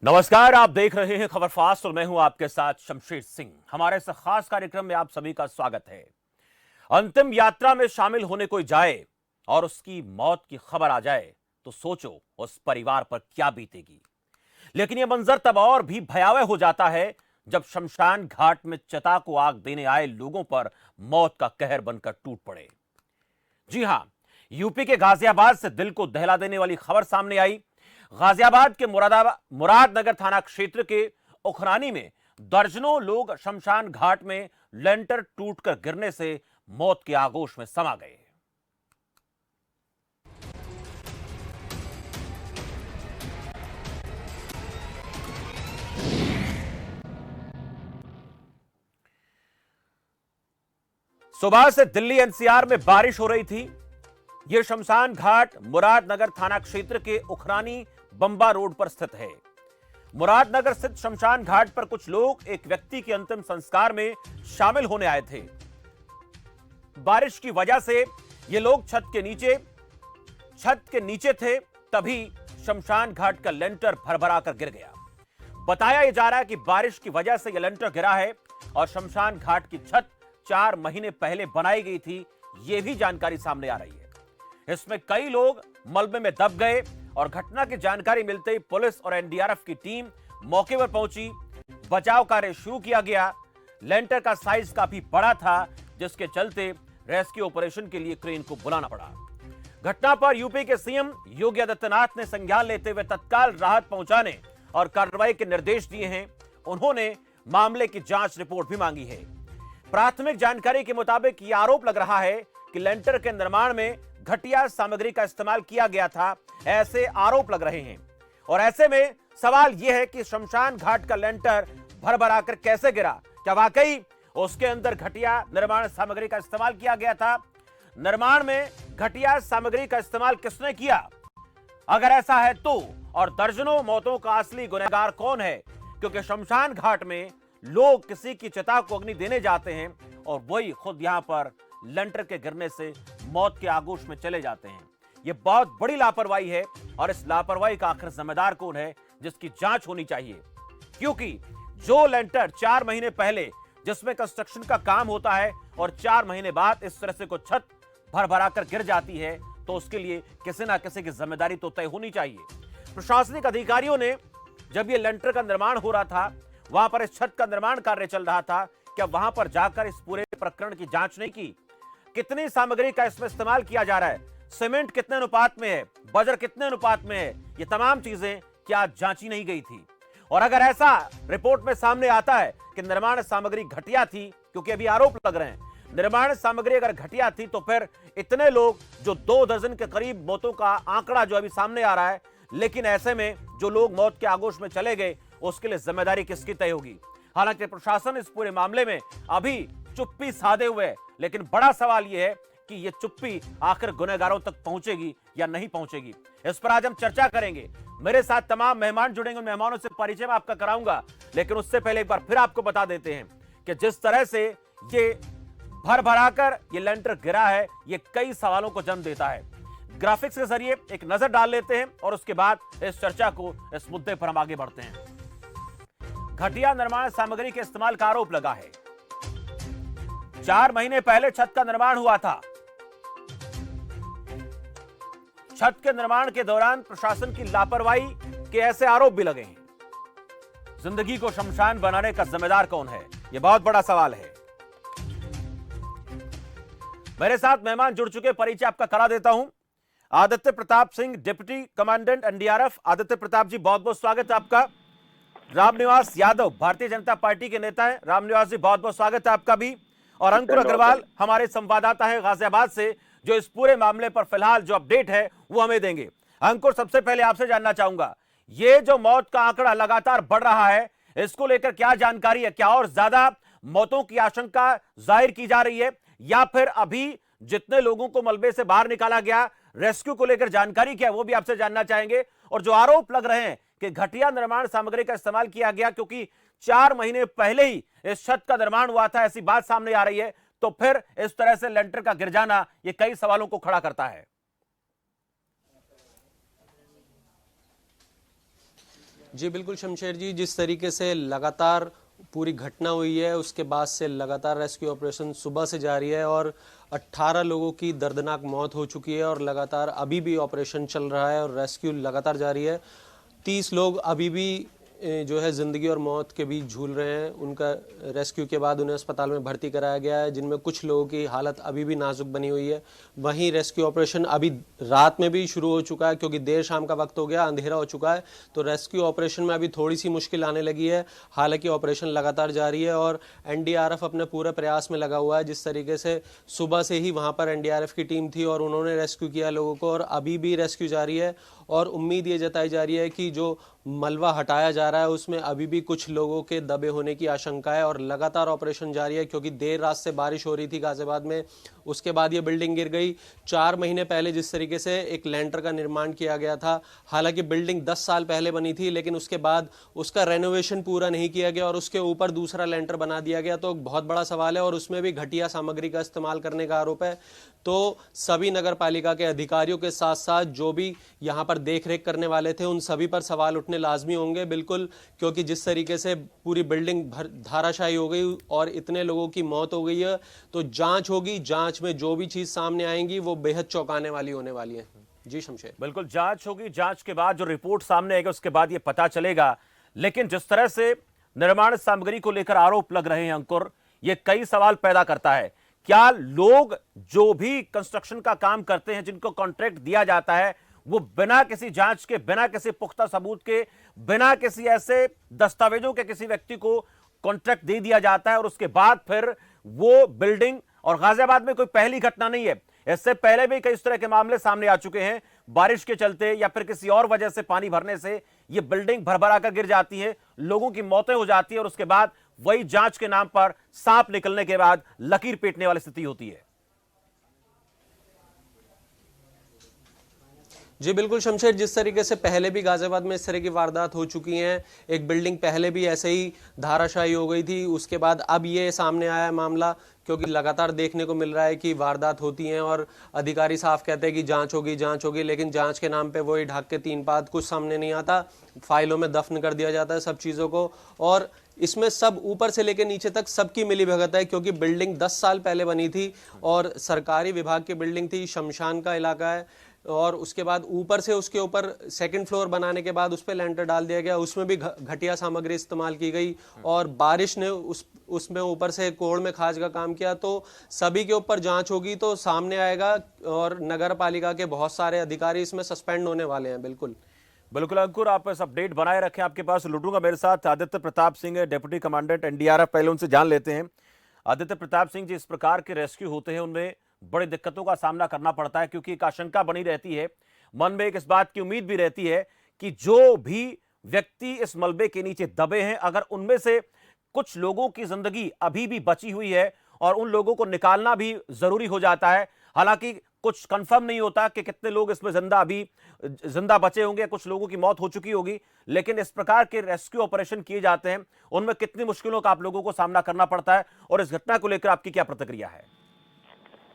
नमस्कार, आप देख रहे हैं खबर फास्ट और मैं हूं आपके साथ शमशेर सिंह। हमारे इस खास कार्यक्रम में आप सभी का स्वागत है। अंतिम यात्रा में शामिल होने कोई जाए और उसकी मौत की खबर आ जाए तो सोचो उस परिवार पर क्या बीतेगी। लेकिन यह मंजर तब और भी भयावह हो जाता है जब शमशान घाट में चिता को आग देने आए लोगों पर मौत का कहर बनकर टूट पड़े। जी हां, यूपी के गाजियाबाद से दिल को दहला देने वाली खबर सामने आई। गाजियाबाद के मुरादनगर थाना क्षेत्र के उखरानी में दर्जनों लोग शमशान घाट में लेंटर टूटकर गिरने से मौत के आगोश में समा गए। सुबह से दिल्ली एनसीआर में बारिश हो रही थी। यह शमशान घाट मुरादनगर थाना क्षेत्र के उखरानी बंबा रोड पर स्थित है। मुरादनगर स्थित शमशान घाट पर कुछ लोग एक व्यक्ति के अंतिम संस्कार में शामिल होने आए थे। बारिश की वजह से ये लोग छत के नीचे थे, तभी शमशान घाट का लेंटर भरभरा कर गिर गया। बताया यह जा रहा है कि बारिश की वजह से यह लेंटर गिरा है और शमशान घाट की छत 4 महीने पहले बनाई गई थी, यह भी जानकारी सामने आ रही है। इसमें कई लोग मलबे में दब गए और घटना की जानकारी मिलते ही पुलिस और एनडीआरएफ की टीम मौके पर पहुंची। बचाव कार्य शुरू किया गया। लेंटर का साइज काफी बड़ा था, जिसके चलते रेस्क्यू ऑपरेशन के लिए क्रेन को बुलाना पड़ा। घटना पर यूपी के सीएम योगी आदित्यनाथ ने संज्ञान लेते हुए तत्काल राहत पहुंचाने और कार्रवाई के निर्देश दिए हैं। उन्होंने मामले की जांच रिपोर्ट भी मांगी है। प्राथमिक जानकारी के मुताबिक यह आरोप लग रहा है कि लेंटर के निर्माण में घटिया सामग्री का इस्तेमाल किया गया था, ऐसे आरोप लग रहे हैं। और ऐसे में सवाल यह है कि शमशान घाट का लेंटर भरभराकर कैसे गिरा? क्या वाकई उसके अंदर घटिया निर्माण सामग्री का इस्तेमाल किया गया था? निर्माण में घटिया सामग्री का इस्तेमाल किसने किया? अगर ऐसा है तो और दर्जनों मौतों का असली गुनहगार कौन है? क्योंकि शमशान घाट में लोग किसी की चिता को अग्नि देने जाते हैं और वही खुद यहां पर लेंटर के गिरने से मौत के आगोश में चले जाते हैं। यह बहुत बड़ी लापरवाही है और इस लापरवाही का आखिर जिम्मेदार कौन है, जिसकी जांच होनी चाहिए। क्योंकि जो लेंटर 4 महीने पहले जिसमें कंस्ट्रक्शन का काम होता है और 4 महीने बाद इस तरह से कोई छत भरभरा कर गिर जाती है, तो उसके लिए किसी ना किसी की जिम्मेदारी तो तय होनी चाहिए। प्रशासनिक अधिकारियों ने जब यह लेंटर का निर्माण हो रहा था, वहां पर इस छत का निर्माण कार्य चल रहा था, क्या वहां पर जाकर इस पूरे प्रकरण की जांच नहीं की? कितनी सामग्री का इसमें इस्तेमाल किया जा रहा है, सीमेंट कितने अनुपात में है, बजर कितने अनुपात में है, ये तमाम चीजें क्या जांची नहीं गई थी? और अगर ऐसा रिपोर्ट में सामने आता है कि निर्माण सामग्री घटिया थी, क्योंकि अभी आरोप लग रहे हैं, निर्माण सामग्री अगर घटिया थी तो फिर इतने लोग, जो 2 दर्जन के करीब मौतों का आंकड़ा जो अभी सामने आ रहा है, लेकिन ऐसे में जो लोग मौत के आगोश में चले गए, उसके लिए जिम्मेदारी किसकी तय होगी? हालांकि प्रशासन इस पूरे मामले में अभी चुप्पी साधे हुए है, लेकिन बड़ा सवाल यह है कि यह चुप्पी आखिर गुनहगारों तक पहुंचेगी या नहीं पहुंचेगी। इस पर आज हम चर्चा करेंगे। मेरे साथ तमाम मेहमान जुड़ेंगे, उन मेहमानों से परिचय मैं आपका कराऊंगा, लेकिन उससे पहले एक बार फिर आपको बता देते हैं कि जिस तरह से ये भरभराकर ये लेंटर गिरा है, ये कई सवालों को जन्म देता है। ग्राफिक्स के जरिए एक नजर डाल लेते हैं और उसके बाद इस चर्चा को, इस मुद्दे पर हम आगे बढ़ते हैं। घटिया निर्माण सामग्री के इस्तेमाल का आरोप लगा है। 4 महीने पहले छत का निर्माण हुआ था। छत के निर्माण के दौरान प्रशासन की लापरवाही के ऐसे आरोप भी लगे हैं। जिंदगी को शमशान बनाने का जिम्मेदार कौन है? यह बहुत बड़ा सवाल है। मेरे साथ मेहमान जुड़ चुके, परिचय आपका करा देता हूं। Aditya Pratap Singh, deputy commandant NDRF. Aditya Pratap ji, बहुत बहुत स्वागत है आपका। रामनिवास यादव, भारतीय जनता पार्टी के नेता हैं। रामनिवास जी, बहुत बहुत स्वागत है आपका भी। और अंकुर अग्रवाल, हमारे संवाददाता है गाजियाबाद से, जो इस पूरे मामले पर फिलहाल जो अपडेट है वो हमें देंगे। अंकुर, सबसे पहले आपसे जानना चाहूंगा, ये जो मौत का आंकड़ा लगातार बढ़ रहा है, इसको लेकर क्या जानकारी है? क्या और ज्यादा मौतों की आशंका जाहिर की जा रही है, या फिर अभी जितने लोगों को मलबे से बाहर निकाला गया, रेस्क्यू को लेकर जानकारी क्या है, वो भी आपसे जानना चाहेंगे। और जो आरोप लग रहे हैं कि घटिया निर्माण सामग्री का इस्तेमाल किया गया, क्योंकि 4 महीने पहले ही इस छत का निर्माण हुआ था, ऐसी बात सामने आ रही है, तो फिर इस तरह से लेंटर का गिर जाना ये कई सवालों को खड़ा करता है। जी बिल्कुल शमशेर जी, जिस तरीके से लगातार पूरी घटना हुई है उसके बाद से लगातार रेस्क्यू ऑपरेशन सुबह से जारी है और 18 लोगों की दर्दनाक मौत हो चुकी है और लगातार अभी भी ऑपरेशन चल रहा है और रेस्क्यू लगातार जारी है। 30 लोग अभी भी जो है ज़िंदगी और मौत के बीच झूल रहे हैं। उनका रेस्क्यू के बाद उन्हें अस्पताल में भर्ती कराया गया है, जिनमें कुछ लोगों की हालत अभी भी नाजुक बनी हुई है। वहीं रेस्क्यू ऑपरेशन अभी रात में भी शुरू हो चुका है, क्योंकि देर शाम का वक्त हो गया, अंधेरा हो चुका है, तो रेस्क्यू ऑपरेशन में अभी थोड़ी सी मुश्किल आने लगी है। हालांकि ऑपरेशन लगातार जारी है और एनडीआरएफ अपने पूरे प्रयास में लगा हुआ है। जिस तरीके से सुबह से ही वहां पर एनडीआरएफ की टीम थी और उन्होंने रेस्क्यू किया लोगों को, और अभी भी रेस्क्यू जारी है और उम्मीद ये जताई जा रही है कि जो मलबा हटाया जा रहा है उसमें अभी भी कुछ लोगों के दबे होने की आशंका है और लगातार ऑपरेशन जारी है, क्योंकि देर रात से बारिश हो रही थी गाजियाबाद में। उसके बाद ये बिल्डिंग गिर गई। 4 महीने पहले जिस तरीके से एक लैंटर का निर्माण किया गया था, हालांकि बिल्डिंग 10 साल पहले बनी थी, लेकिन उसके बाद उसका रेनोवेशन पूरा नहीं किया गया और उसके ऊपर दूसरा लैंटर बना दिया गया, तो बहुत बड़ा सवाल है और उसमें भी घटिया सामग्री का इस्तेमाल करने का आरोप है। तो सभी नगर पालिका के अधिकारियों के साथ साथ जो भी यहाँ पर देख रेख करने वाले थे उन सभी पर सवाल उठने लाजमी होंगे, बिल्कुल, क्योंकि जिस तरीके से पूरी बिल्डिंग धाराशायी हो गई और इतने लोगों की मौत हो गई है, तो जांच होगी, जांच में जो भी चीज सामने आएंगी वो बेहद चौंकाने वाली होने वाली है। जी शमशेर। बिल्कुल, जांच होगी, जांच के बाद जो रिपोर्ट सामने आएगी उसके बाद ये पता चलेगा। लेकिन जिस तरह से निर्माण सामग्री को लेकर आरोप लग रहे हैं अंकुर, ये कई सवाल पैदा करता है। क्या लोग जो भी कंस्ट्रक्शन का काम करते हैं, जिनको कॉन्ट्रैक्ट दिया जाता है, वो बिना किसी जांच के, बिना किसी पुख्ता सबूत के, बिना किसी ऐसे दस्तावेजों के किसी व्यक्ति को कॉन्ट्रैक्ट दे दिया जाता है और उसके बाद फिर वो बिल्डिंग, और गाजियाबाद में कोई पहली घटना नहीं है, इससे पहले भी कई इस तरह के मामले सामने आ चुके हैं। बारिश के चलते या फिर किसी और वजह से पानी भरने से ये बिल्डिंग भरभरा कर गिर जाती है, लोगों की मौतें हो जाती है और उसके बाद वही जांच के नाम पर सांप निकलने के बाद लकीर पीटने वाली स्थिति होती है। जी बिल्कुल शमशेर, जिस तरीके से पहले भी गाजियाबाद में इस तरह की वारदात हो चुकी हैं, एक बिल्डिंग पहले भी ऐसे ही धाराशायी हो गई थी, उसके बाद अब ये सामने आया मामला, क्योंकि लगातार देखने को मिल रहा है कि वारदात होती हैं और अधिकारी साफ कहते हैं कि जांच होगी, जांच होगी, लेकिन जांच के नाम पे वही ढाक के तीन पात, कुछ सामने नहीं आता, फाइलों में दफन कर दिया जाता है सब चीज़ों को। और इसमें सब ऊपर से लेकर नीचे तक सबकी मिली भगत है, क्योंकि बिल्डिंग 10 साल पहले बनी थी और सरकारी विभाग की बिल्डिंग थी, शमशान का इलाका है, और उसके बाद ऊपर से उसके ऊपर सेकंड फ्लोर बनाने के बाद उस पर लेंटर डाल दिया गया, उसमें भी घटिया सामग्री इस्तेमाल की गई और बारिश ने उसमें ऊपर से कोड़ में खाज का काम किया। तो सभी के ऊपर जांच होगी तो सामने आएगा और नगर पालिका के बहुत सारे अधिकारी इसमें सस्पेंड होने वाले हैं। बिल्कुल बिल्कुल अंकुर, आप इस अपडेट बनाए रखें। आपके पास लुटूंगा मेरे साथ Aditya Pratap Singh, deputy commandant NDRF, पहले उनसे जान लेते हैं। आदित्य प्रताप सिंह जी, इस प्रकार के रेस्क्यू होते हैं उनमें बड़ी दिक्कतों का सामना करना पड़ता है, क्योंकि एक आशंका बनी रहती है, मन में एक इस बात की उम्मीद भी रहती है कि जो भी व्यक्ति इस मलबे के नीचे दबे हैं, अगर उनमें से कुछ लोगों की जिंदगी अभी भी बची हुई है और उन लोगों को निकालना भी जरूरी हो जाता है। हालांकि कुछ कंफर्म नहीं होता कि कितने लोग इसमें जिंदा बचे होंगे, कुछ लोगों की मौत हो चुकी होगी, लेकिन इस प्रकार के रेस्क्यू ऑपरेशन किए जाते हैं, उनमें कितनी मुश्किलों का आप लोगों को सामना करना पड़ता है और इस घटना को लेकर आपकी क्या प्रतिक्रिया है?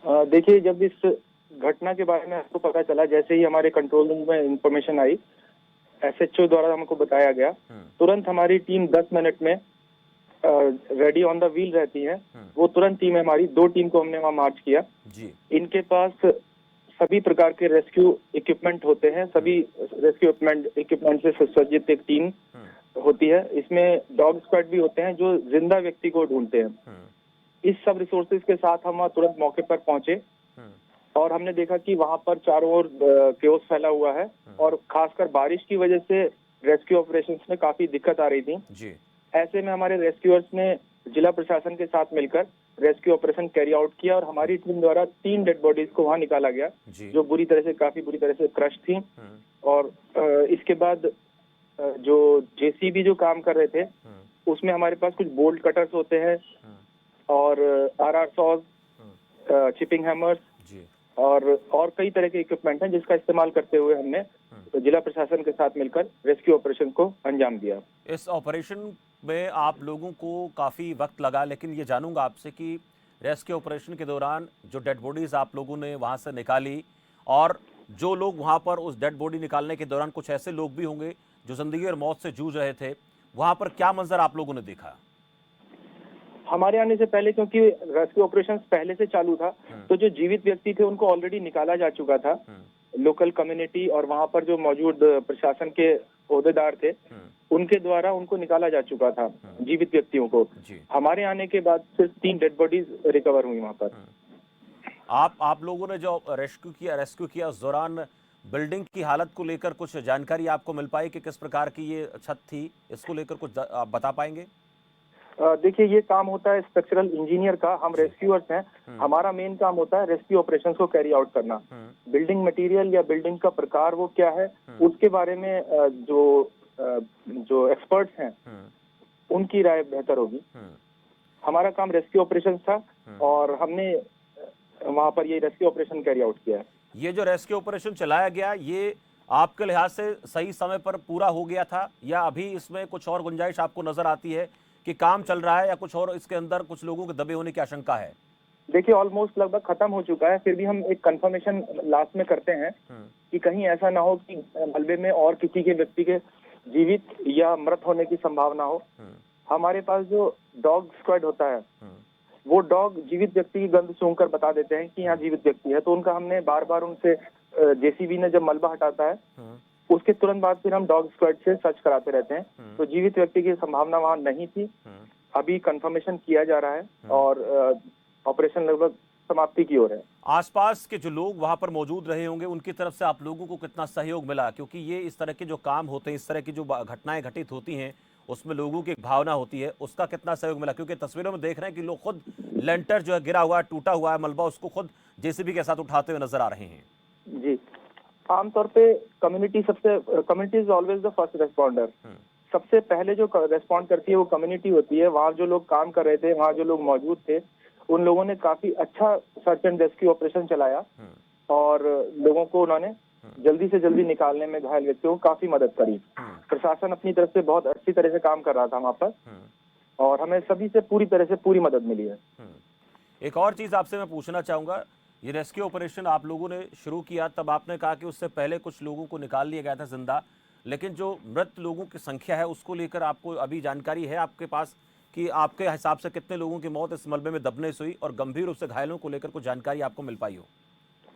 देखिए, जब इस घटना के बारे में आपको पता चला, जैसे ही हमारे कंट्रोल रूम में इंफॉर्मेशन आई, एसएचओ द्वारा हमको बताया गया, तुरंत हमारी टीम 10 मिनट में रेडी ऑन द व्हील रहती है। वो तुरंत टीम है हमारी, 2 टीम को हमने वहाँ मार्च किया जी। इनके पास सभी प्रकार के रेस्क्यू इक्विपमेंट होते हैं, सभी रेस्क्यू इक्विपमेंट से सुसज्जित एक टीम होती है। इसमें डॉग स्क्वाड भी होते हैं जो जिंदा व्यक्ति को ढूंढते हैं। इस सब रिसोर्सेज के साथ हम तुरंत मौके पर पहुंचे और हमने देखा कि वहां पर चारों ओर केओस फैला हुआ है और खासकर बारिश की वजह से रेस्क्यू ऑपरेशंस में काफी दिक्कत आ रही थी जी। ऐसे में हमारे रेस्क्यूअर्स ने जिला प्रशासन के साथ मिलकर रेस्क्यू ऑपरेशन कैरी आउट किया और हमारी टीम द्वारा 3 डेड बॉडीज को वहां निकाला गया, जो काफी बुरी तरह से क्रश थी। और इसके बाद जो जेसीबी जो काम कर रहे थे, उसमें हमारे पास कुछ बोल्ट कटर्स होते हैं और आरआर सॉज, चिपिंग हैमर्स और कई तरह के इक्विपमेंट हैं, जिसका इस्तेमाल करते हुए हमने जिला प्रशासन के साथ मिलकर रेस्क्यू ऑपरेशन को अंजाम दिया। इस ऑपरेशन में आप लोगों को काफी वक्त लगा, लेकिन ये जानूंगा आपसे कि रेस्क्यू ऑपरेशन के दौरान जो डेड बॉडीज आप लोगों ने वहां से निकाली, और जो लोग वहां पर उस डेड बॉडी निकालने के दौरान कुछ ऐसे लोग भी होंगे जो जिंदगी और मौत से जूझ रहे थे, वहां पर क्या मंजर आप लोगों ने देखा? हमारे आने से पहले, क्योंकि रेस्क्यू ऑपरेशन पहले से चालू था, तो जो जीवित व्यक्ति थे उनको ऑलरेडी निकाला जा चुका था। लोकल कम्युनिटी और वहां पर जो मौजूद प्रशासन के ओहदेदार थे, उनके द्वारा उनको निकाला जा चुका था, जीवित व्यक्तियों को। जी। हमारे आने के बाद सिर्फ 3 डेड बॉडीज रिकवर हुई वहां पर। आप लोगों ने जो रेस्क्यू किया उस दौरान बिल्डिंग की हालत को लेकर कुछ जानकारी आपको मिल पाई कि किस प्रकार की ये छत थी? इसको लेकर कुछ आप बता पाएंगे? देखिए, ये काम होता है स्ट्रक्चरल इंजीनियर का, हम रेस्क्यूअर्स हैं। हमारा मेन काम होता है रेस्क्यू ऑपरेशंस को कैरी आउट करना। बिल्डिंग मटेरियल या बिल्डिंग का प्रकार वो क्या है, उसके बारे में जो एक्सपर्ट्स हैं उनकी राय बेहतर होगी। हमारा काम रेस्क्यू ऑपरेशंस था और हमने वहां पर ये रेस्क्यू ऑपरेशन कैरी आउट किया है। ये जो रेस्क्यू ऑपरेशन चलाया गया, ये आपके लिहाज से सही समय पर पूरा हो गया था या अभी इसमें कुछ और गुंजाइश आपको नजर आती है कि काम चल रहा है, या कुछ और इसके अंदर कुछ लोगों के दबे होने की आशंका है? देखिए, ऑलमोस्ट लगभग खत्म हो चुका है, फिर भी हम एक कंफर्मेशन लास्ट में करते हैं कि कहीं ऐसा ना हो कि मलबे में और किसी के व्यक्ति के जीवित या मृत होने की संभावना हो। हमारे पास जो डॉग स्क्वाड होता है, वो डॉग जीवित व्यक्ति की गंध सूंघकर बता देते हैं कि यहाँ जीवित व्यक्ति है। तो उनका हमने बार बार उनसे, जेसीबी ने जब मलबा हटाता है उसके तुरंत बाद फिर हम डॉग स्क्वाड से सर्च कराते रहते हैं। तो जीवित व्यक्ति की संभावना वहां नहीं थी। अभी कंफर्मेशन किया जा रहा है और ऑपरेशन लगभग समाप्ति की ओर है। आसपास के जो लोग वहां पर मौजूद रहे होंगे, उनकी तरफ से आप लोगों को कितना सहयोग मिला? क्योंकि ये इस तरह के जो काम होते हैं, इस तरह की जो घटनाएं घटित होती हैं, उसमें लोगों की एक भावना होती है, उसका कितना सहयोग मिला? क्योंकि तस्वीरों में देख रहे हैं कि लोग खुद लेंटर जो है गिरा हुआ है, टूटा हुआ है मलबा, उसको खुद जेसीबी के साथ उठाते हुए नजर आ रहे हैं। जी, आमतौर पे community is always the first responder. सबसे पहले जो रेस्पॉन्ड करती है वो कम्युनिटी होती है। वहाँ जो लोग काम कर रहे थे, वहाँ जो लोग मौजूद थे, उन लोगों ने काफी अच्छा सर्च एंड रेस्क्यू ऑपरेशन चलाया और लोगों को उन्होंने जल्दी से जल्दी निकालने में घायल व्यक्तियों को काफी मदद करी। प्रशासन अपनी तरफ से बहुत अच्छी तरह से काम कर रहा था वहाँ पर और हमें सभी से पूरी तरह से पूरी मदद मिली है। एक और चीज आपसे मैं पूछना चाहूंगा, ये रेस्क्यू ऑपरेशन आप लोगों ने शुरू किया, तब आपने कहा कि उससे पहले कुछ लोगों को निकाल लिया गया था जिंदा, लेकिन जो मृत लोगों की संख्या है उसको लेकर आपको अभी जानकारी है आपके पास कि आपके हिसाब से कितने लोगों की मौत इस मलबे में दबने से हुई, और गंभीर रूप से घायलों को लेकर कुछ जानकारी आपको मिल पाई हो?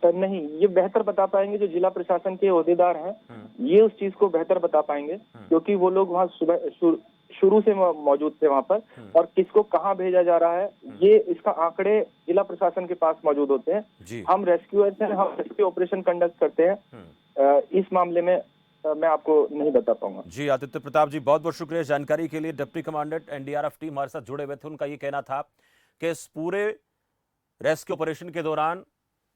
नहीं, ये बेहतर बता पाएंगे जो जिला प्रशासन के ओहदेदार हैं, ये उस चीज को बेहतर बता पाएंगे क्योंकि वो लोग वहाँ शुरू से मौजूद थे वहाँ पर, और किसको कहाँ भेजा जा रहा है ये इसका आंकड़े जिला प्रशासन के पास मौजूद होते हैं। हम रेस्क्यूअर्स हैं, हम रेस्क्यू ऑपरेशन कंडक्ट करते हैं। इस मामले में मैं आपको नहीं बता पाऊंगा। जी, आदित्य प्रताप जी, बहुत बहुत शुक्रिया जानकारी के लिए। डिप्टी कमांडेंट एनडीआरएफ टीम हमारे साथ जुड़े हुए थे। उनका ये कहना था कि इस पूरे रेस्क्यू ऑपरेशन के दौरान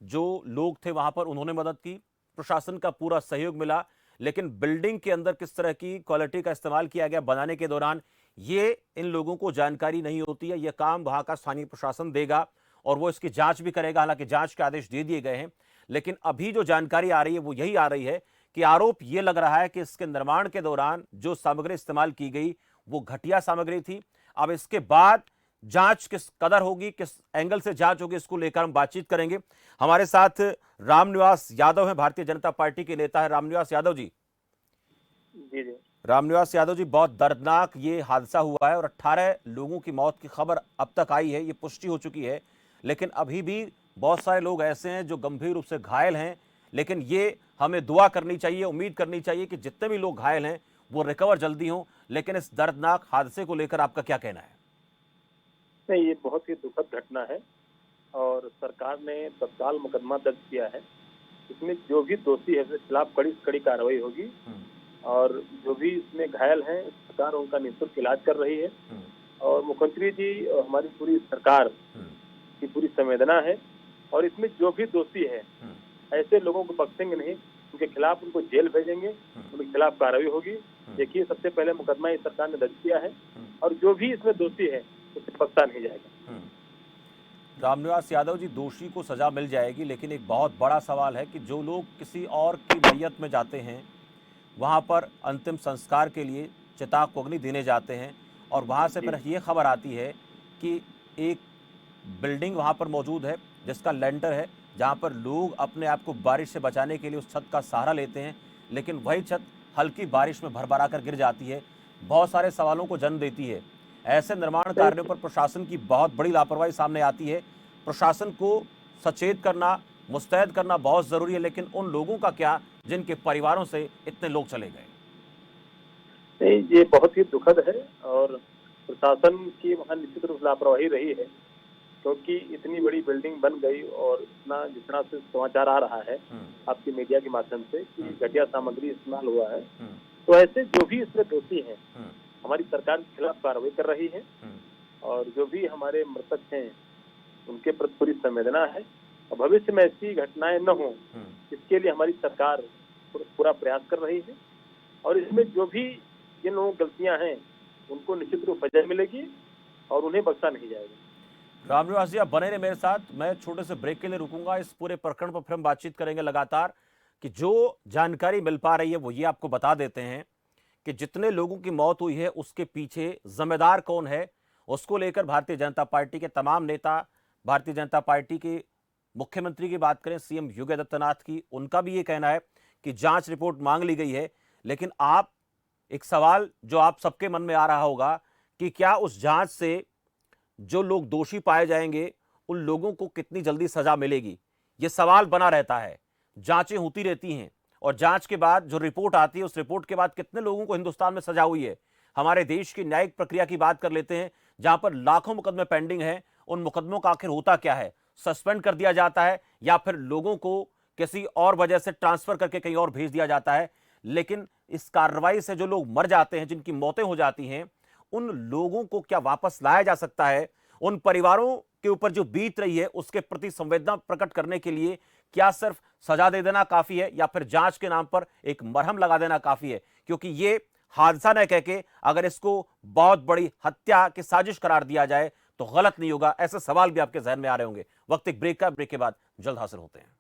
जो लोग थे वहां पर उन्होंने मदद की, प्रशासन का पूरा सहयोग मिला, लेकिन बिल्डिंग के अंदर किस तरह की क्वालिटी का इस्तेमाल किया गया बनाने के दौरान, ये इन लोगों को जानकारी नहीं होती है। यह काम वहां का स्थानीय प्रशासन देगा और वो इसकी जांच भी करेगा। हालांकि जांच के आदेश दे दिए गए हैं, लेकिन अभी जो जानकारी आ रही है वो यही आ रही है कि आरोप ये लग रहा है कि इसके निर्माण के दौरान जो सामग्री इस्तेमाल की गई वो घटिया सामग्री थी। अब इसके बाद जांच किस कदर होगी, किस एंगल से जांच होगी, इसको लेकर हम बातचीत करेंगे। हमारे साथ रामनिवास यादव हैं, भारतीय जनता पार्टी के नेता है। रामनिवास यादव जी। जी जी। रामनिवास यादव जी, बहुत दर्दनाक ये हादसा हुआ है और 18 लोगों की मौत की खबर अब तक आई है, ये पुष्टि हो चुकी है, लेकिन अभी भी बहुत सारे लोग ऐसे हैं जो गंभीर रूप से घायल हैं। लेकिन ये हमें दुआ करनी चाहिए, उम्मीद करनी चाहिए कि जितने भी लोग घायल हैं वो रिकवर जल्दी हों। लेकिन इस दर्दनाक हादसे को लेकर आपका क्या कहना है? नहीं, ये बहुत ही दुखद घटना है और सरकार ने तत्काल मुकदमा दर्ज किया है। इसमें जो भी दोषी है उसके खिलाफ कड़ी से कड़ी कार्रवाई होगी और जो भी इसमें घायल हैं सरकार उनका निःशुल्क इलाज कर रही है और मुख्यमंत्री जी और हमारी पूरी सरकार की पूरी संवेदना है और इसमें जो भी दोषी है ऐसे लोगों को बख्शेंगे नहीं, उनके खिलाफ उनको जेल भेजेंगे, उनके खिलाफ कार्रवाई होगी। देखिए, सबसे पहले मुकदमा इस सरकार ने दर्ज किया है और जो भी इसमें दोषी है उसे बख्शा नहीं जाएगा। रामनिवास यादव जी, दोषी को सजा मिल जाएगी, लेकिन एक बहुत बड़ा सवाल है कि जो लोग किसी और की मैयत में जाते हैं, वहां पर अंतिम संस्कार के लिए चिता को अग्नि देने जाते हैं और वहां से फिर ये खबर आती है कि एक बिल्डिंग वहां पर मौजूद है जिसका लेंटर है, जहां पर लोग अपने आप को बारिश से बचाने के लिए उस छत का सहारा लेते हैं, लेकिन वही छत हल्की बारिश में भरभरा कर गिर जाती है, बहुत सारे सवालों को जन्म देती है। ऐसे निर्माण कार्यों पर प्रशासन की बहुत बड़ी लापरवाही सामने आती है। प्रशासन को सचेत करना, मुस्तैद करना बहुत जरूरी है, लेकिन उन लोगों का क्या जिनके परिवारों से इतने लोग चले गए? नहीं, ये बहुत ही दुखद है और प्रशासन की वहाँ निश्चित रूप से लापरवाही रही है, क्योंकि इतनी बड़ी बिल्डिंग बन गई और इतना जितना से समाचार आ रहा है आपकी मीडिया के माध्यम से कि घटिया सामग्री इस्तेमाल हुआ है, तो ऐसे जो भी इसमें दोषी हैं हमारी सरकार के खिलाफ कार्रवाई कर रही है और जो भी हमारे मृतक हैं उनके प्रति पूरी संवेदना है और भविष्य में ऐसी घटनाएं न हो इसके लिए हमारी सरकार पूरा प्रयास कर रही है और इसमें जो भी जिन लोगों की गलतियां हैं उनको निश्चित रूप से सजा मिलेगी और उन्हें बख्शा नहीं जाएगा। रामनिवास जी, आप बने रहे मेरे साथ। मैं छोटे से ब्रेक के लिए रुकूंगा। इस पूरे प्रकरण पर फिर हम बातचीत करेंगे लगातार कि जो जानकारी मिल पा रही है वो ये आपको बता देते हैं कि जितने लोगों की मौत हुई है उसके पीछे जिम्मेदार कौन है, उसको लेकर भारतीय जनता पार्टी के तमाम नेता, भारतीय जनता पार्टी के मुख्यमंत्री की बात करें सीएम योगी आदित्यनाथ की, उनका भी ये कहना है कि जांच रिपोर्ट मांग ली गई है। लेकिन आप एक सवाल जो आप सबके मन में आ रहा होगा कि क्या उस जांच से जो लोग दोषी पाए जाएंगे उन लोगों को कितनी जल्दी सजा मिलेगी, यह सवाल बना रहता है। जांचें होती रहती हैं और जांच के बाद जो रिपोर्ट आती है उस रिपोर्ट के बाद कितने लोगों को हिंदुस्तान में सजा हुई है। हमारे देश की न्यायिक प्रक्रिया की बात कर लेते हैं, जहां पर लाखों मुकदमे पेंडिंग हैं। उन मुकदमों का आखिर होता क्या है? सस्पेंड कर दिया जाता है या फिर लोगों को किसी और वजह से ट्रांसफर करके कहीं और भेज दिया जाता है। लेकिन इस कार्रवाई से जो लोग मर जाते हैं, जिनकी मौतें हो जाती हैं, उन लोगों को क्या वापस लाया जा सकता है? उन परिवारों के ऊपर जो बीत रही है उसके प्रति संवेदना प्रकट करने के लिए क्या सिर्फ सजा दे देना काफी है या फिर जांच के नाम पर एक मरहम लगा देना काफी है? क्योंकि ये हादसा न कह के अगर इसको बहुत बड़ी हत्या की साजिश करार दिया जाए तो गलत नहीं होगा। ऐसे सवाल भी आपके जहन में आ रहे होंगे। वक्त एक ब्रेक का, ब्रेक के बाद जल्द हाजिर होते हैं।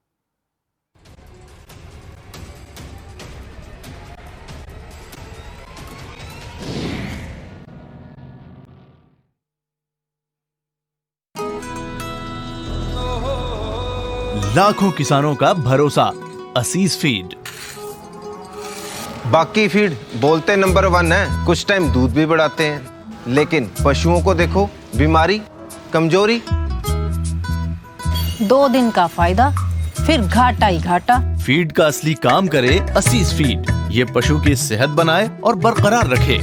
लाखों किसानों का भरोसा असीस फीड। बाकी फीड बोलते नंबर 1 है, कुछ टाइम दूध भी बढ़ाते हैं, लेकिन पशुओं को देखो बीमारी, कमजोरी। 2 दिन का फायदा फिर घाटा ही घाटा। फीड का असली काम करे असीस फीड। ये पशु की सेहत बनाए और बरकरार रखे।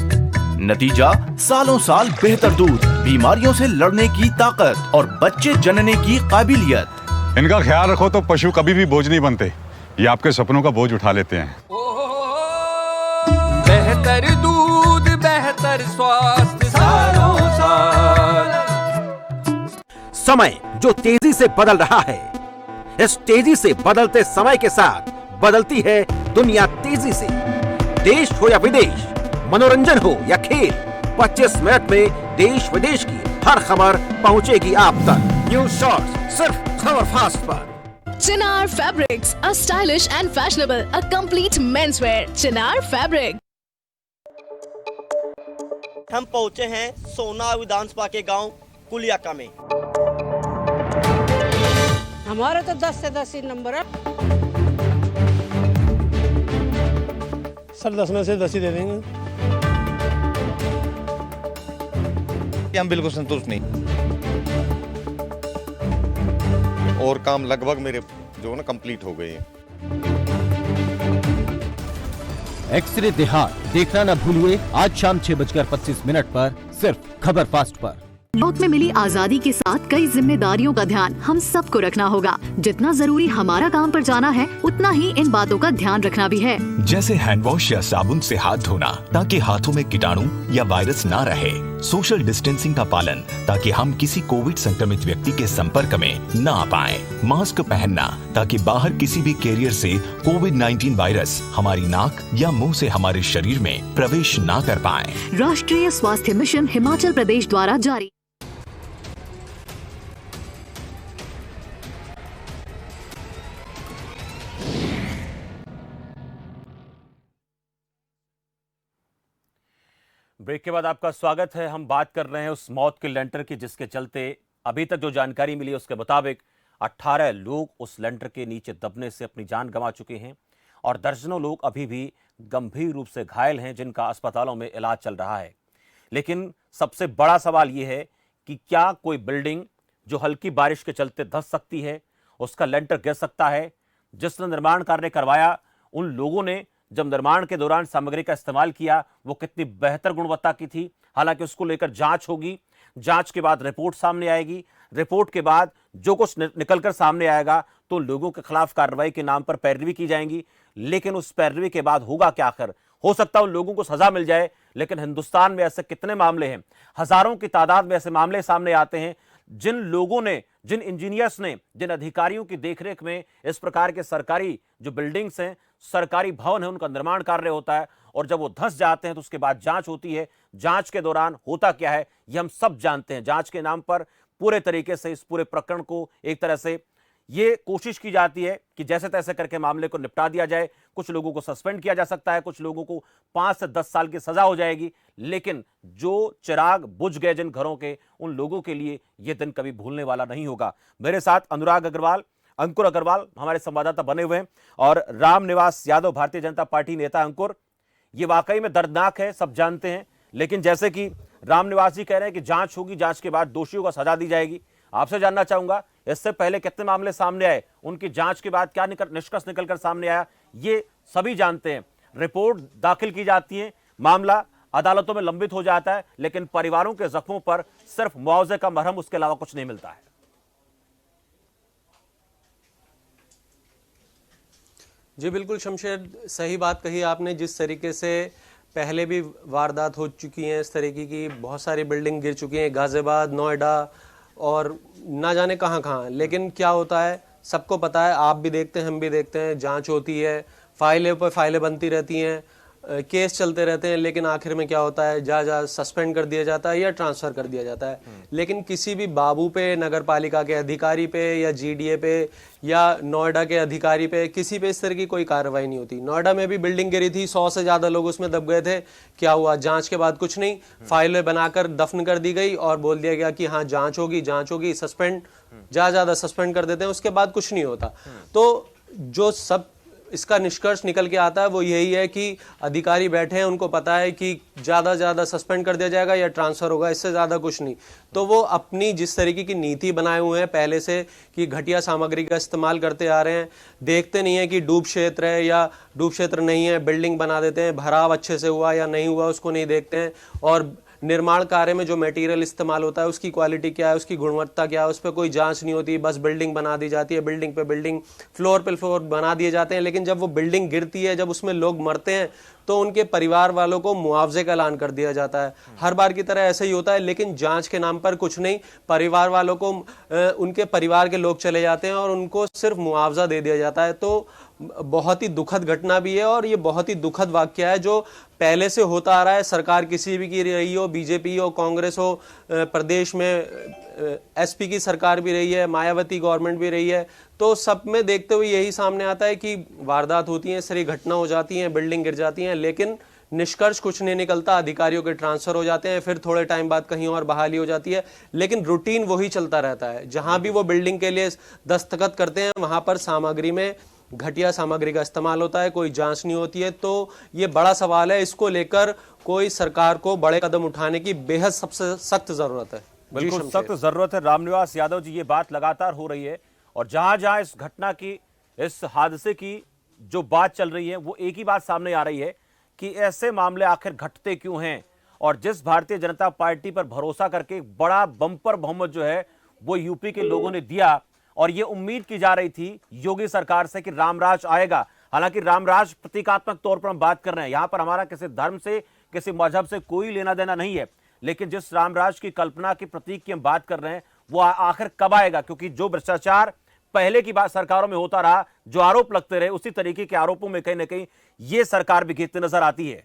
नतीजा सालों साल बेहतर दूध, बीमारियों से लड़ने की ताकत और बच्चे जनने की काबिलियत। इनका ख्याल रखो तो पशु कभी भी बोझ नहीं बनते, ये आपके सपनों का बोझ उठा लेते हैं। बेहतर दूध, बेहतर स्वास्थ्य सालों साल। समय जो तेजी से बदल रहा है, इस तेजी से बदलते समय के साथ बदलती है दुनिया तेजी से। देश हो या विदेश, मनोरंजन हो या खेल, 25 मिनट में देश विदेश की हर खबर पहुंचेगी आप तक। न्यूज शॉर्ट्स सिर्फ खबर फास्ट पर। Chinar Fabrics, a stylish and fashionable, a complete menswear. Chinar Fabric. हम पहुंचे हैं सोना विधानसभा के गांव कुलियाका में। हमारे तो 10 से 10 ही नंबर है। सर 10 में से 10 ही दे देंगे। हम बिल्कुल संतुष्ट नहीं और काम लगभग मेरे जो ना कंप्लीट हो गए हैं। एक्सरे देहात देखना न भूलिए आज शाम 6:25 पर सिर्फ खबर फास्ट पर। नोट में मिली आजादी के साथ कई जिम्मेदारियों का ध्यान हम सबको रखना होगा। जितना जरूरी हमारा काम पर जाना है उतना ही इन बातों का ध्यान रखना भी है, जैसे हैंड वॉश या साबुन से हाथ धोना ताकि हाथों में कीटाणु या वायरस ना रहे, सोशल डिस्टेंसिंग का पालन ताकि हम किसी कोविड संक्रमित व्यक्ति के संपर्क में न आ पाए, मास्क पहनना ताकि बाहर किसी भी कैरियर से कोविड-19 वायरस हमारी नाक या मुंह से हमारे शरीर में प्रवेश ना कर पाए। राष्ट्रीय स्वास्थ्य मिशन हिमाचल प्रदेश द्वारा जारी। ब्रेक के बाद आपका स्वागत है। हम बात कर रहे हैं उस मौत के लेंटर की जिसके चलते अभी तक जो जानकारी मिली उसके मुताबिक 18 लोग उस लेंटर के नीचे दबने से अपनी जान गंवा चुके हैं और दर्जनों लोग अभी भी गंभीर रूप से घायल हैं, जिनका अस्पतालों में इलाज चल रहा है। लेकिन सबसे बड़ा सवाल यह है कि क्या कोई बिल्डिंग जो हल्की बारिश के चलते धंस सकती है, उसका लेंटर गिर सकता है? जिसने निर्माण कार्य करवाया, उन लोगों ने जब निर्माण के दौरान सामग्री का इस्तेमाल किया, वो कितनी बेहतर गुणवत्ता की थी? हालांकि उसको लेकर जांच होगी, जांच के बाद रिपोर्ट सामने आएगी, रिपोर्ट के बाद जो कुछ निकलकर सामने आएगा तो लोगों के खिलाफ कार्रवाई के नाम पर पैरवी की जाएंगी। लेकिन उस पैरवी के बाद होगा क्या? आखिर हो सकता है उन लोगों को सजा मिल जाए, लेकिन हिंदुस्तान में ऐसे कितने मामले हैं, हजारों की तादाद में ऐसे मामले सामने आते हैं जिन लोगों ने, जिन इंजीनियर्स ने, जिन अधिकारियों की देखरेख में इस प्रकार के सरकारी जो बिल्डिंग्स हैं, सरकारी भवन है, उनका निर्माण कार्य होता है और जब वो धंस जाते हैं तो उसके बाद जांच होती है। जांच के दौरान होता क्या है ये हम सब जानते हैं। जांच के नाम पर पूरे तरीके से इस पूरे प्रकरण को एक तरह से ये कोशिश की जाती है कि जैसे तैसे करके मामले को निपटा दिया जाए। कुछ लोगों को सस्पेंड किया जा सकता है, कुछ लोगों को 5 से 10 साल की सजा हो जाएगी, लेकिन जो चिराग बुझ गए जिन घरों के, उन लोगों के लिए यह दिन कभी भूलने वाला नहीं होगा। मेरे साथ अनुराग अग्रवाल, अंकुर अग्रवाल हमारे संवाददाता बने हुए हैं और रामनिवास यादव, भारतीय जनता पार्टी नेता। अंकुर, ये वाकई में दर्दनाक है, सब जानते हैं, लेकिन जैसे कि रामनिवास जी कह रहे हैं कि जांच होगी, जांच के बाद दोषियों को सजा दी जाएगी। आपसे जानना चाहूंगा, इससे पहले कितने मामले सामने आए, उनकी जांच के बाद क्या निष्कर्ष निकलकर सामने आया, ये सभी जानते हैं। रिपोर्ट दाखिल की जाती है, मामला अदालतों में लंबित हो जाता है, लेकिन परिवारों के जख्मों पर सिर्फ मुआवजे का मरहम, उसके अलावा कुछ नहीं मिलता है। जी बिल्कुल शमशेर, सही बात कही आपने। जिस तरीके से पहले भी वारदात हो चुकी हैं, इस तरीके की बहुत सारी बिल्डिंग गिर चुकी हैं, गाजियाबाद, नोएडा और ना जाने कहां कहां। लेकिन क्या होता है सबको पता है, आप भी देखते हैं, हम भी देखते हैं, जांच होती है, फाइलें पर फाइलें बनती रहती हैं, केस चलते रहते हैं, लेकिन आखिर में क्या होता है, जा सस्पेंड कर दिया जाता है या ट्रांसफर कर दिया जाता है। लेकिन किसी भी बाबू पे, नगर पालिका के अधिकारी पे या जीडीए पे या नोएडा के अधिकारी पे, किसी पे इस तरह की कोई कार्रवाई नहीं होती। नोएडा में भी बिल्डिंग गिरी थी, 100 से ज्यादा लोग उसमें दब गए थे। क्या हुआ? जांच के बाद कुछ नहीं, फाइलें बनाकर दफन कर दी गई और बोल दिया गया कि हाँ जांच होगी, सस्पेंड ज्यादा सस्पेंड कर देते हैं, उसके बाद कुछ नहीं होता। तो जो सब इसका निष्कर्ष निकल के आता है वो यही है कि अधिकारी बैठे हैं, उनको पता है कि ज्यादा सस्पेंड कर दिया जाएगा या ट्रांसफर होगा, इससे ज्यादा कुछ नहीं। तो वो अपनी जिस तरीके की नीति बनाए हुए हैं पहले से कि घटिया सामग्री का इस्तेमाल करते आ रहे हैं, देखते नहीं है कि डूब क्षेत्र है या डूब क्षेत्र नहीं है, बिल्डिंग बना देते हैं, भराव अच्छे से हुआ या नहीं हुआ उसको नहीं देखते हैं, और निर्माण कार्य में जो मटेरियल इस्तेमाल होता है उसकी क्वालिटी क्या है, उसकी गुणवत्ता क्या है, उस पर कोई जांच नहीं होती। बस बिल्डिंग बना दी जाती है, बिल्डिंग पे बिल्डिंग, फ्लोर पे फ्लोर बना दिए जाते हैं। लेकिन जब वो बिल्डिंग गिरती है, जब उसमें लोग मरते हैं, तो उनके परिवार वालों को मुआवजे का ऐलान कर दिया जाता है। हर बार की तरह ऐसे ही होता है, लेकिन जांच के नाम पर कुछ नहीं, परिवार वालों को उनके परिवार के लोग चले जाते हैं और उनको सिर्फ मुआवजा दे दिया जाता है। तो बहुत ही दुखद घटना भी है और ये बहुत ही दुखद वाकया है जो पहले से होता आ रहा है। सरकार किसी भी की रही हो, बीजेपी हो, कांग्रेस हो, प्रदेश में एसपी की सरकार भी रही है, मायावती गवर्नमेंट भी रही है, तो सब में देखते हुए यही सामने आता है कि वारदात होती है, सारी घटना हो जाती है, बिल्डिंग गिर जाती है, लेकिन निष्कर्ष कुछ नहीं निकलता। अधिकारियों के ट्रांसफर हो जाते हैं, फिर थोड़े टाइम बाद कहीं और बहाली हो जाती है, लेकिन रूटीन वही चलता रहता है। जहां भी वो बिल्डिंग के लिए दस्तखत करते हैं वहां पर सामग्री में घटिया सामग्री का इस्तेमाल होता है, कोई जांच नहीं होती है। तो ये बड़ा सवाल है, इसको लेकर कोई सरकार को बड़े कदम उठाने की बेहद सबसे सख्त जरूरत है। बिल्कुल सख्त जरूरत है। रामनिवास यादव जी, ये बात लगातार हो रही है और जहां जहां इस घटना की, इस हादसे की जो बात चल रही है, वो एक ही बात सामने आ रही है कि ऐसे मामले आखिर घटते क्यों हैं। और जिस भारतीय जनता पार्टी पर भरोसा करके बड़ा बंपर बहुमत जो है वो यूपी के लोगों ने दिया और ये उम्मीद की जा रही थी योगी सरकार से कि रामराज आएगा। हालांकि रामराज प्रतीकात्मक तौर पर हम बात कर रहे हैं, यहां पर हमारा किसी धर्म से, किसी मजहब से कोई लेना देना नहीं है, लेकिन जिस रामराज की कल्पना के प्रतीक की हम बात कर रहे हैं वो आखिर कब आएगा? क्योंकि जो भ्रष्टाचार पहले की बात सरकारों में होता रहा, जो आरोप लगते रहे, उसी तरीके के आरोपों में कहीं ना कहीं ये सरकार भी घिरती नजर आती है।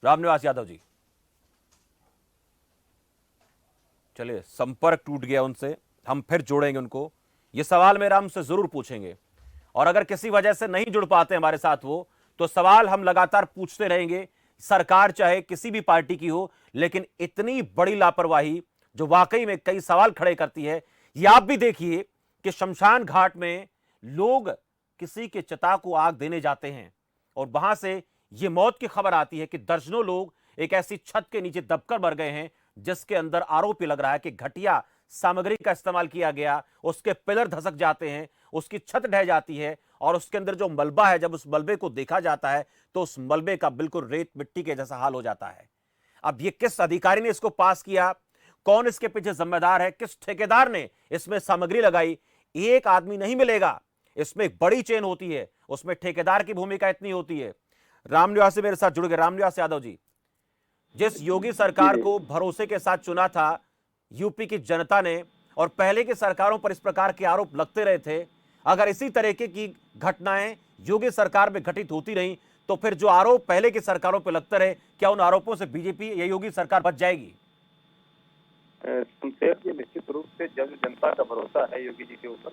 रामनिवास यादव जी, चलिए संपर्क टूट गया उनसे, हम फिर जोड़ेंगे उनको। ये सवाल मेरा हमसे जरूर पूछेंगे और अगर किसी वजह से नहीं जुड़ पाते हमारे साथ वो, तो सवाल हम लगातार पूछते रहेंगे। सरकार चाहे किसी भी पार्टी की हो, लेकिन इतनी बड़ी लापरवाही जो वाकई में कई सवाल खड़े करती है, ये आप भी देखिए कि शमशान घाट में लोग किसी के चिता को आग देने जाते हैं और वहां से यह मौत की खबर आती है कि दर्जनों लोग एक ऐसी छत के नीचे दबकर मर गए हैं जिसके अंदर आरोप लग रहा है कि घटिया सामग्री का इस्तेमाल किया गया। उसके पिलर धसक जाते हैं, उसकी छत ढह जाती है और उसके अंदर जो मलबा है, जब उस मलबे को देखा जाता है तो उस मलबे का बिल्कुल रेत मिट्टी के जैसा हाल हो जाता है। अब ये किस अधिकारी ने इसको पास किया, कौन इसके पीछे जिम्मेदार है, किस ठेकेदार ने इसमें सामग्री लगाई, एक आदमी नहीं मिलेगा। इसमें एक बड़ी चेन होती है, उसमें ठेकेदार की भूमिका इतनी होती है। रामनिवास से मेरे साथ जुड़ गए। रामनिवास यादव जी, जिस योगी सरकार को भरोसे के साथ चुना था यूपी की जनता ने और पहले की सरकारों पर इस प्रकार के आरोप लगते रहे थे, अगर इसी तरीके की घटनाएं योगी सरकार में घटित होती रही तो फिर जो आरोप पहले की सरकारों पर लगते रहे, क्या उन आरोपों से बीजेपी या योगी सरकार बच जाएगी? शमशेर जी, निश्चित रूप से जब जनता का भरोसा है योगी जी के ऊपर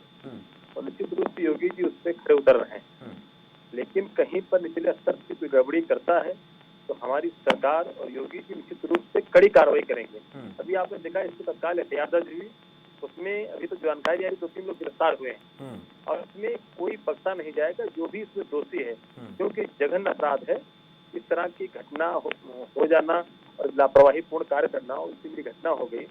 तो निश्चित रूप से योगी जी उस पर खड़े उतर रहे हैं, लेकिन कहीं पर निचले स्तर की कोई गड़बड़ी करता है तो हमारी सरकार और योगी जी निश्चित रूप से कड़ी कार्रवाई करेंगे। अभी आपने देखा इसको तत्काल एफआईआर दर्ज हुई, उसमें अभी तो जानकारी आ रही 2-3 लोग गिरफ्तार हुए हैं और इसमें कोई बख्शा नहीं जाएगा जो भी इसमें दोषी है, क्योंकि जघन्य अपराध है। इस तरह की घटना हो जाना और लापरवाही पूर्ण कार्य करना, उसकी बड़ी घटना हो गई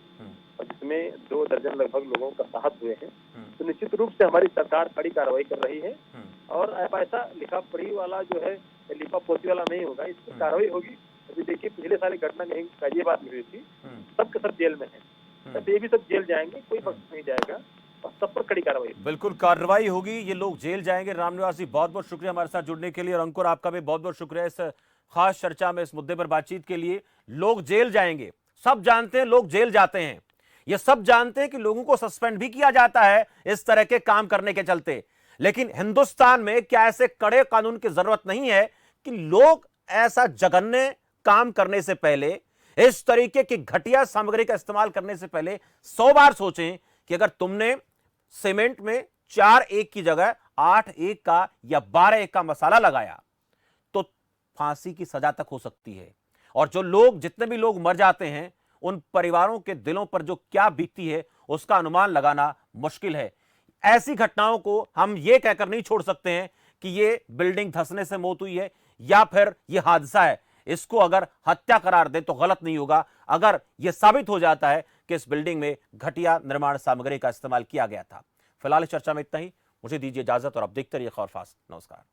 और जिसमें 2 दर्जन लगभग लोगों का साहस हुए हैं, तो निश्चित रूप से हमारी सरकार कड़ी कार्रवाई कर रही है और ऐसा लिखा पढ़ी वाला जो है लिपा पोती वाला नहीं होगा, इस पर कार्रवाई होगी। अभी देखिए पिछले साल घटना कहीं गाजियाबाद में हुई थी, सब के सब जेल में है, तो ये भी सब जेल जाएंगे, कोई बख्श नहीं जाएगा और सब पर कड़ी कार्रवाई। बिल्कुल कार्रवाई होगी, ये लोग जेल जाएंगे। रामनिवास जी, बहुत बहुत शुक्रिया हमारे साथ जुड़ने के लिए और अंकुर आपका भी बहुत बहुत शुक्रिया इस खास चर्चा में, इस मुद्दे पर बातचीत के लिए। लोग जेल जाएंगे, सब जानते हैं लोग जेल जाते हैं, ये सब जानते हैं कि लोगों को सस्पेंड भी किया जाता है इस तरह के काम करने के चलते, लेकिन हिंदुस्तान में क्या ऐसे कड़े कानून की जरूरत नहीं है कि लोग ऐसा जघन्य काम करने से पहले, इस तरीके की घटिया सामग्री का इस्तेमाल करने से पहले 100 बार सोचें कि अगर तुमने सीमेंट में 4-1 की जगह 8-1 का या 12-1 का मसाला लगाया तो फांसी की सजा तक हो सकती है। और जो लोग, जितने भी लोग मर जाते हैं, उन परिवारों के दिलों पर जो क्या बीतती है उसका अनुमान लगाना मुश्किल है। ऐसी घटनाओं को हम ये कहकर नहीं छोड़ सकते हैं कि ये बिल्डिंग धंसने से मौत हुई है या फिर ये हादसा है। इसको अगर हत्या करार दे तो गलत नहीं होगा, अगर यह साबित हो जाता है कि इस बिल्डिंग में घटिया निर्माण सामग्री का इस्तेमाल किया गया था। फिलहाल इस चर्चा में इतना ही, मुझे दीजिए इजाजत और आप देखते रहिए खबर फास्ट। नमस्कार।